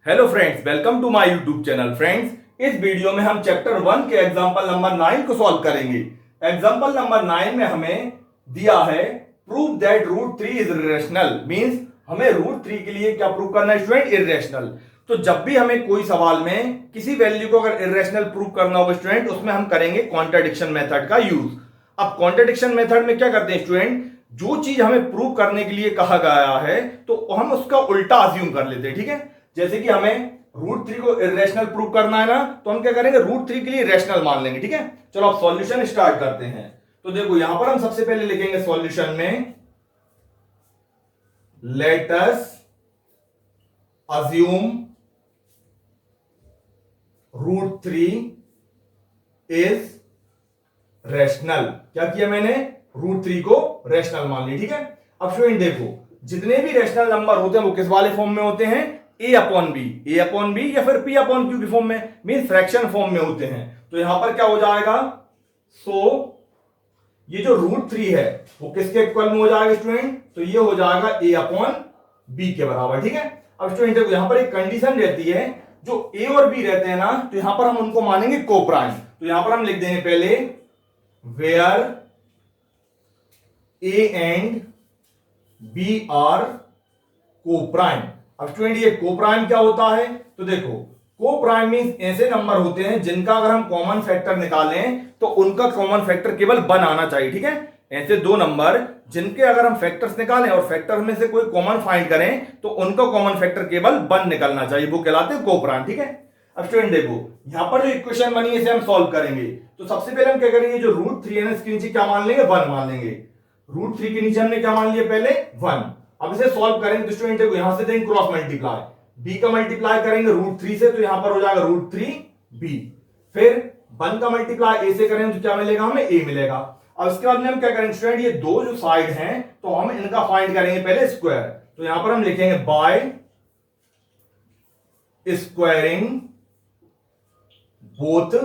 Hello friends, welcome to my YouTube channel. Friends, इस video में हम चैप्टर 1 के एग्जांपल नंबर 9 को सॉल्व करेंगे। एग्जांपल नंबर 9 में हमें दिया है prove that root 3 is irrational. Means हमें रूट 3 के लिए क्या प्रूव करना है स्टूडेंट? इरेशनल। तो जब भी हमें कोई सवाल में किसी वैल्यू को अगर इरेशनल प्रूव करना होगा स्टूडेंट, उसमें हम करेंगे कॉन्ट्राडिक्शन मेथड का यूज। अब कॉन्ट्राडिक्शन मेथड में क्या करते हैं स्टूडेंट? जो चीज हमें प्रूव करने के लिए कहा गया है तो हम उसका उल्टा अज्यूम कर लेते हैं। ठीक है, जैसे कि हमें रूट 3 को इरेशनल प्रूव करना है ना, तो हम क्या करेंगे? रूट 3 के लिए रैशनल मान लेंगे। ठीक है, चलो अब सॉल्यूशन स्टार्ट करते हैं। तो देखो यहां पर हम सबसे पहले लिखेंगे सॉल्यूशन में let us assume root 3 is rational. क्या किया मैंने? रूट 3 को रैशनल मान लिया। ठीक है, अब स्टूडेंट देखो, जितने भी रैशनल नंबर होते हैं वो किस वाले फॉर्म में होते हैं? ए अपॉन बी या फिर पी अपॉन क्यू की फॉर्म में, मीन फ्रैक्शन फॉर्म में होते हैं। तो यहां पर क्या हो जाएगा? ये जो रूट 3 है वो किसके इक्वल में हो जाएगा स्टूडेंट? तो ये हो जाएगा ए अपॉन बी के बराबर। ठीक है, अब स्टूडेंट देखो यहां पर एक कंडीशन रहती है, जो ए और बी रहते हैं ना, तो यहां पर हम उनको मानेंगे कोप्राइम। तो यहां पर हम लिख देंगे पहले where a and b are coprime. अब स्टूडेंट ये कोप्राइम क्या होता है? तो देखो, कोप्राइम मींस ऐसे नंबर होते हैं जिनका अगर हम कॉमन फैक्टर निकालें तो उनका कॉमन फैक्टर केवल 1 आना चाहिए। ठीक है, ऐसे दो नंबर जिनके अगर हम फैक्टर्स निकालें और फैक्टर में से कोई कॉमन फाइंड करें तो उनका कॉमन फैक्टर केवल 1 निकलना चाहिए, वो कहलाते हैं कोप्राइम। ठीक है, अब स्टूडेंट देखो यहां पर जो इक्वेशन बनी है इसे हम सॉल्व करेंगे। तो सबसे पहले हम क्या करेंगे? जो रूट 3 है ना, इसके नीचे क्या मान लेंगे? 1 मान लेंगे। रूट 3 के नीचे हमने क्या मान लिया? पहले 1। अब इसे सॉल्व करेंगे तो स्टूडेंट देखो यहां से देंगे क्रॉस मल्टीप्लाई, बी का मल्टीप्लाई करेंगे रूट 3 से, तो यहां पर हो जाएगा रूट 3 बी। फिर 1 का मल्टीप्लाई ए से करेंगे तो क्या मिलेगा? हमें ए मिलेगा। अब इसके बाद में हम क्या करेंगे स्टूडेंट? ये दो जो साइड हैं तो हम इनका फाइंड करेंगे पहले स्क्वायर। तो यहां पर हम लिखेंगे बाय स्क्वायरिंग बोथ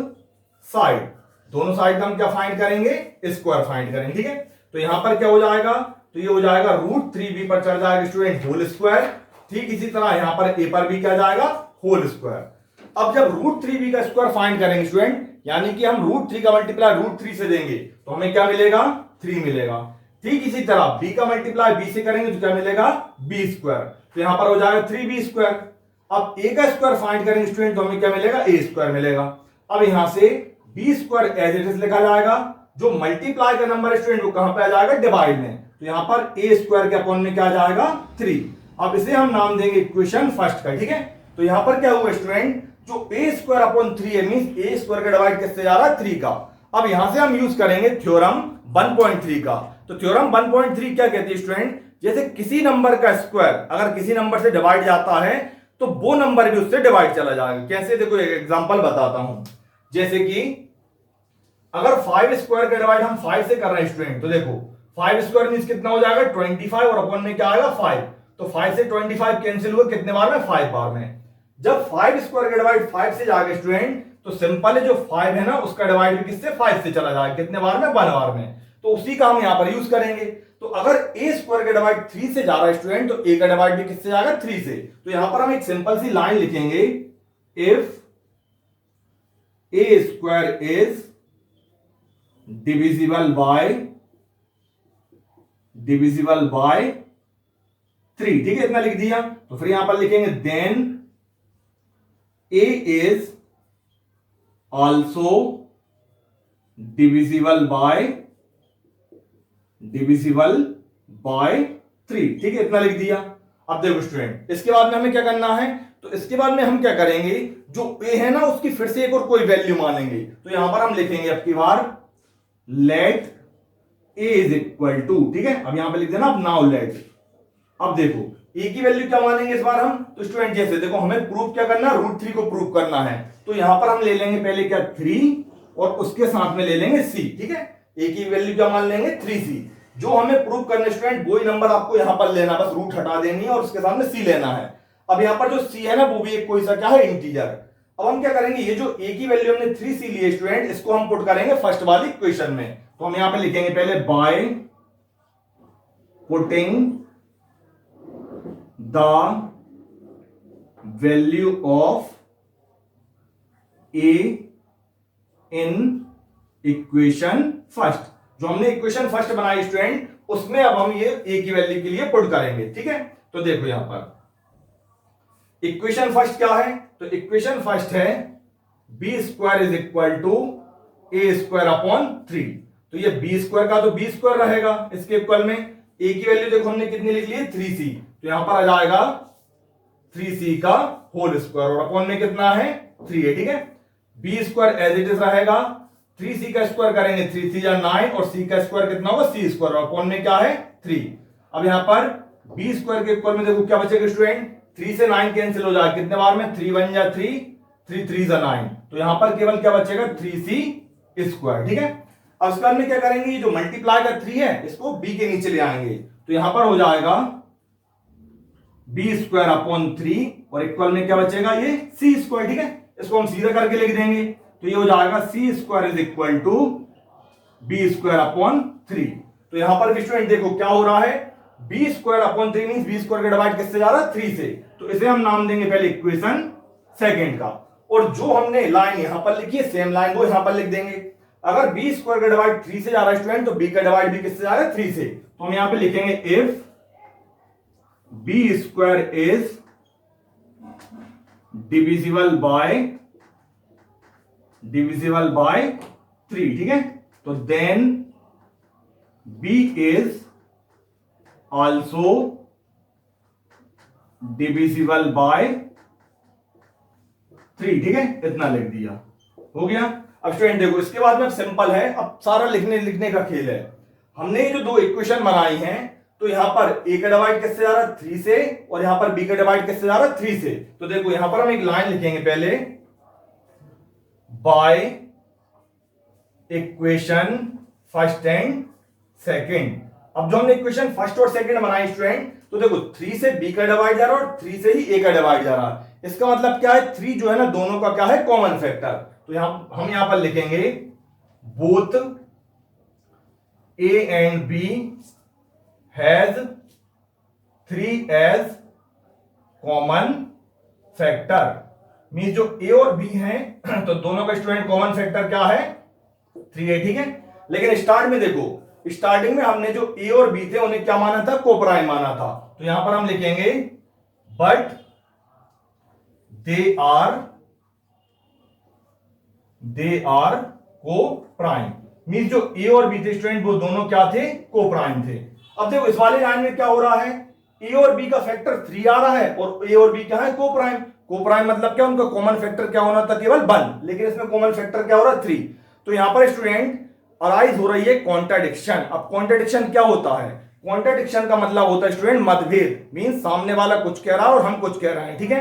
साइड। दोनों साइड का हम क्या फाइंड करेंगे? स्क्वायर फाइंड करेंगे। ठीक है, तो यहां पर क्या हो जाएगा? तो ये हो जाएगा रूट 3 बी पर चढ़ जाएगा स्टूडेंट होल स्क्वायर। ठीक इसी तरह यहां पर ए पर भी क्या जाएगा? Whole square. अब जब रूट 3 बी का स्क्वायर फाइंड करेंगे स्टूडेंट, यानी कि हम रूट 3 का मल्टीप्लाई रूट 3 से देंगे तो हमें क्या मिलेगा? 3 मिलेगा। ठीक इसी तरह बी का मल्टीप्लाई बी से करेंगे तो क्या मिलेगा? B square. तो यहां पर हो जाएगा 3 बी स्क्वायर। अब ए का स्क्वायर फाइंड करेंगे स्टूडेंट तो हमें क्या मिलेगा? ए स्क्वायर मिलेगा। अब यहां से b square as it is लिखा जाएगा। जो मल्टीप्लाई का नंबर है स्टूडेंट वो कहां पे आ जाएगा? डिवाइड में। तो यहां पर ए स्क्वायर के अपॉन में क्या आ जाएगा? 3। अब इसे हम नाम देंगे इक्वेशन फर्स्ट का। ठीक है, तो यहां पर क्या हुआ स्टूडेंट? जो ए स्क्वायर अपॉन 3 है मींस ए स्क्वायर का डिवाइड किससे जा रहा है? 3 का। अब यहां से हम यूज करेंगे थ्योरम 1.3 का। तो थ्योरम 1.3 क्या कहती है स्टूडेंट? जैसे किसी नंबर का स्क्वायर अगर किसी नंबर से डिवाइड जाता है तो वो नंबर भी उससे डिवाइड चला जाएगा। कैसे? देखो एक एग्जांपल बताता हूं। जैसे कि अगर 5 स्क्वायर का डिवाइड हम 5 से कर रहे हैं स्टूडेंट, तो देखो 5 स्क्वायर मींस कितना हो जाएगा? 25 और अपॉन में क्या आएगा? 5। तो 5 से 25 कैंसिल हुआ कितने बार में? 5 बार में। जब 5 स्क्वायर का डिवाइड 5 से जाएगा स्टूडेंट तो सिंपल है, जो 5 है ना उसका डिवाइड भी किससे? 5 से चला जाएगा। कितने बार में? 1 बार में। तो उसी का हम यहां पर यूज करेंगे। तो अगर ए स्क्वायर का डिवाइड 3 से जा रहा है स्टूडेंट तो ए का डिवाइड भी किससे जाएगा? 3 से। तो यहां पर हम एक सिंपल सी लाइन लिखेंगे, if A square is divisible by 3। ठीक है, इतना लिख दिया। तो फिर यहां पर लिखेंगे then a is also divisible by 3। ठीक है, इतना लिख दिया। अब देखो स्टूडेंट इसके बाद में हमें क्या करना है? तो इसके बाद में हम क्या करेंगे? जो ए है ना उसकी फिर से एक और कोई वैल्यू मानेंगे। तो यहां पर हम लिखेंगे अब की बार let A is equal to. ठीक है, अब यहां पे लिख देना अब नाउ लेट। अब देखो ए की वैल्यू क्या मानेंगे इस बार हम? तो स्टूडेंट जैसे देखो हमें प्रूव क्या करना है? रूट 3 को प्रूव करना है। तो यहां पर हम ले लेंगे पहले क्या? 3 और उसके साथ में ले लेंगे सी। ठीक है, ए की वैल्यू क्या मान लेंगे? 3c। जो हमें प्रूव करना स्टूडेंट वही नंबर आपको यहां पर लेना, बस रूट हटा देनी है और उसके सामने सी लेना है। अब यहां पर जो सी है ना वो भी एक कोई सा क्या है? इंटीजर। अब हम क्या करेंगे? ये जो ए की वैल्यू हमने 3c ली है स्टूडेंट, इसको हम पुट करेंगे फर्स्ट वाली इक्वेशन में। तो हम यहां पे लिखेंगे पहले by putting the value of A in equation first. जो हमने इक्वेशन फर्स्ट बनाई स्टूडेंट, उसमें अब हम ये ए की वैल्यू के लिए पुट करेंगे। ठीक है, तो देखो यहां पर इक्वेशन फर्स्ट क्या है, तो इक्वेशन फर्स्ट है b square is equal to a square upon 3। तो ये बी स्क्वायर का तो बी स्क्वायर रहेगा इसके इक्वल में। ए की वैल्यू देखो हमने कितनी लिख ली है 3c, तो यहां पर आ जाएगा 3c का होल स्क्वायर और अपॉन में कितना है 3 है। ठीक है, b square as it is रहेगा, 3c का स्क्वायर करेंगे 3 या 9 और c का स्क्वायर कितना होगा c स्क्वायर और अपॉन में क्या है 3। अब यहां पर बी स्क्वायर के इक्वल में देखो क्या बचेगा स्टूडेंट, 3 से 9 कैंसिल हो जाएगा कितने बार में, 3 1 जा 3, 3 3 जा 9, तो यहां पर केवल क्या बचेगा 3c स्क्वायर। ठीक है, अब इसके बाद में क्या करेंगे, ये जो मल्टीप्लाई का 3 है इसको b के नीचे ले आएंगे, तो यहां पर हो जाएगा बी स्क्वायर अपॉन 3 और इक्वल में क्या बचेगा ये c स्क्वायर। ठीक है, इसको हम सीधा करके लिख देंगे, तो ये हो जाएगा c square is equal to b square upon 3। तो यहां पर भी स्टूडेंट देखो क्या हो रहा है, b square upon 3 means b square का डिवाइड किससे जा रहा है 3 से, तो इसे हम नाम देंगे पहले इक्वेशन सेकंड का। और जो हमने लाइन यहां पर लिखी है सेम लाइन वो यहां पर लिख देंगे। अगर बी स्क्वायर का डिवाइड 3 से जा रहा है स्टूडेंट, तो बी का डिवाइड भी किससे जा रहा है 3 से, तो हम यहां पे लिखेंगे if b square is divisible by 3। ठीक है, तो then b is also divisible by 3। ठीक है, इतना लिख दिया, हो गया। अब स्टूडेंट देखो इसके बाद में सिंपल है, अब सारा लिखने का खेल है। हमने ये जो दो इक्वेशन बनाई हैं, तो यहां पर a का डिवाइड किससे जा रहा है 3 से और यहां पर b का डिवाइड किससे जा रहा है 3 से। तो देखो यहां पर हम एक लाइन लिखेंगे पहले, by equation first and second. अब जो हमने इक्वेशन फर्स्ट और सेकंड बनाई स्टूडेंट, तो देखो 3 से b का डिवाइड जा रहा है और 3 से ही a का डिवाइड जा रहा है। इसका मतलब क्या है, 3 जो है ना दोनों का क्या है कॉमन फैक्टर, तो हम यहां पर लिखेंगे both a and b has 3 as common factor. Mean जो a और b हैं तो दोनों का स्टूडेंट कॉमन फैक्टर क्या है 3 है। ठीक है, लेकिन स्टार्ट में देखो, स्टार्टिंग में हमने जो a और b थे उन्हें क्या माना था, कोप्राइम माना था, तो यहां पर हम लिखेंगे but they are coprime. Mean जो a और b थे स्टूडेंट वो दोनों क्या थे, कोप्राइम थे। अब देखो इस वाले लाइन में क्या हो रहा है, a और b का फैक्टर 3 आ रहा है और a और b क्या है कोप्राइम। कोप्राइम मतलब क्या, उनका कॉमन फैक्टर क्या होना था केवल 1, लेकिन इसमें कॉमन फैक्टर क्या हो रहा है 3। तो यहां पर स्टूडेंट अराइज हो रही है कॉन्ट्राडिक्शन। अब कॉन्ट्राडिक्शन क्या होता है, कॉन्ट्राडिक्शन का मतलब होता है स्टूडेंट मतभेद, मीन सामने वाला कुछ कह रहा है और हम कुछ कह रहे हैं। ठीक है,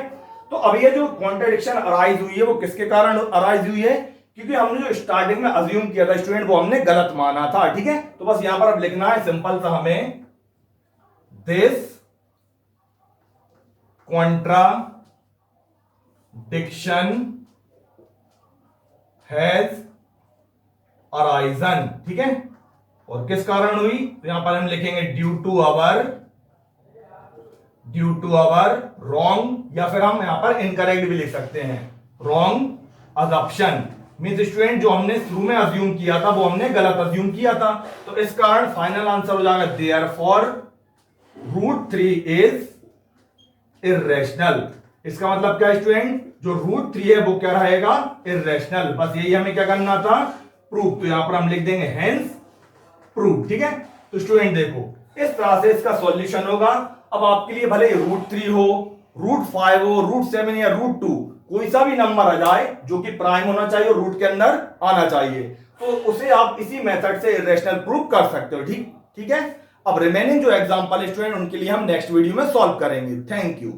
तो अब ये जो कॉन्ट्राडिक्शन अराइज हुई है वो किसके कारण अराइज हुई है, क्योंकि हमने जो स्टार्टिंग में अज्यूम किया था स्टूडेंट वो हमने गलत माना था। ठीक है, तो बस यहां पर अब लिखना है सिंपल सा हमें, दिस कॉन्ट्राडिक्शन हैज अराइजन। ठीक है, और किस कारण हुई, तो यहां पर हम लिखेंगे ड्यू टू आवर रॉन्ग, या फिर हम यहां पर इनकरेक्ट भी लिख सकते हैं, रॉन्ग अजम्पशन। मींस स्टूडेंट जो हमने शुरू में अज्यूम किया था वो हमने गलत अज्यूम किया था, तो इस कारण फाइनल आंसर हो जाएगा देयरफॉर √3 इज इर्रेशनल। इसका मतलब क्या है स्टूडेंट, जो √3 है वो क्या रहेगा, इर्रेशनल। बस यही हमें क्या करना था, प्रूफ। तो यहां पर हम लिख देंगे हेंस प्रूफ। ठीक है, तो स्टूडेंट देखो इस तरह से इसका सॉल्यूशन होगा। अब आपके लिए भले √3 हो, √5 हो, √7 या √2, कोई सा भी नंबर आ जाए जो कि प्राइम होना चाहिए और रूट के अंदर आना चाहिए, तो उसे आप इसी मेथड से इरेशनल प्रूफ कर सकते हो। ठीक है, अब रिमेनिंग जो एग्जांपल स्टूडेंट उनके लिए हम नेक्स्ट वीडियो में सॉल्व करेंगे। Thank you.